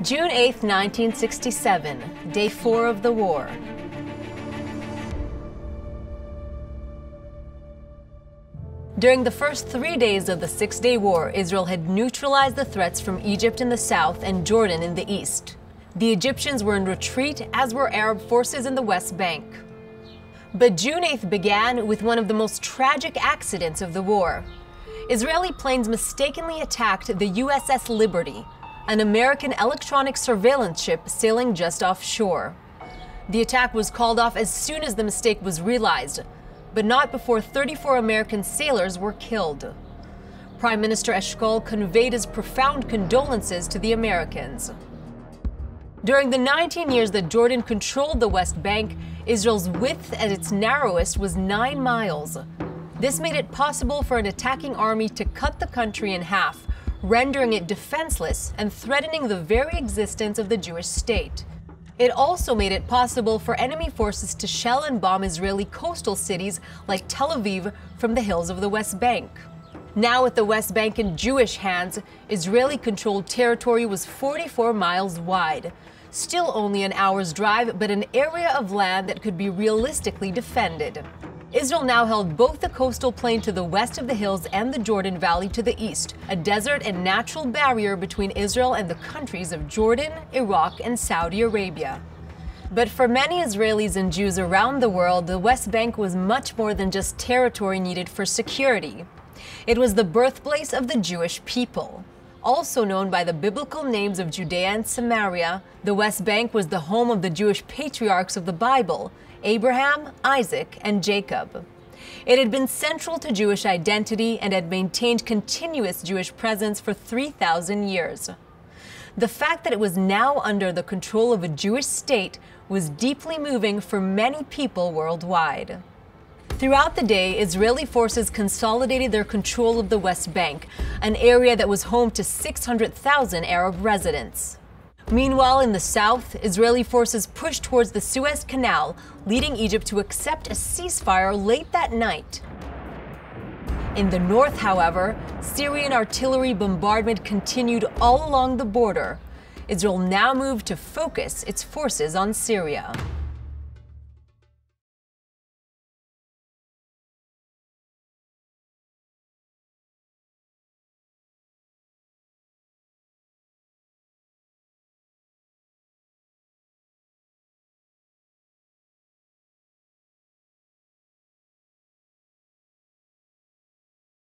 June 8, 1967, day 4 of the war. During the first 3 days of the Six-Day War, Israel had neutralized the threats from Egypt in the south and Jordan in the east. The Egyptians were in retreat, as were Arab forces in the West Bank. But June 8th began with one of the most tragic accidents of the war. Israeli planes mistakenly attacked the USS Liberty, an American electronic surveillance ship sailing just offshore. The attack was called off as soon as the mistake was realized, but not before 34 American sailors were killed. Prime Minister Eshkol conveyed his profound condolences to the Americans. During the 19 years that Jordan controlled the West Bank, Israel's width at its narrowest was 9 miles. This made it possible for an attacking army to cut the country in half, rendering it defenseless and threatening the very existence of the Jewish state. It also made it possible for enemy forces to shell and bomb Israeli coastal cities like Tel Aviv from the hills of the West Bank. Now, with the West Bank in Jewish hands, Israeli-controlled territory was 44 miles wide. Still only an hour's drive, but an area of land that could be realistically defended. Israel now held both the coastal plain to the west of the hills and the Jordan Valley to the east, a desert and natural barrier between Israel and the countries of Jordan, Iraq, and Saudi Arabia. But for many Israelis and Jews around the world, the West Bank was much more than just territory needed for security. It was the birthplace of the Jewish people. Also known by the biblical names of Judea and Samaria, the West Bank was the home of the Jewish patriarchs of the Bible, Abraham, Isaac, and Jacob. It had been central to Jewish identity and had maintained continuous Jewish presence for 3,000 years. The fact that it was now under the control of a Jewish state was deeply moving for many people worldwide. Throughout the day, Israeli forces consolidated their control of the West Bank, an area that was home to 600,000 Arab residents. Meanwhile, in the south, Israeli forces pushed towards the Suez Canal, leading Egypt to accept a ceasefire late that night. In the north, however, Syrian artillery bombardment continued all along the border. Israel now moved to focus its forces on Syria.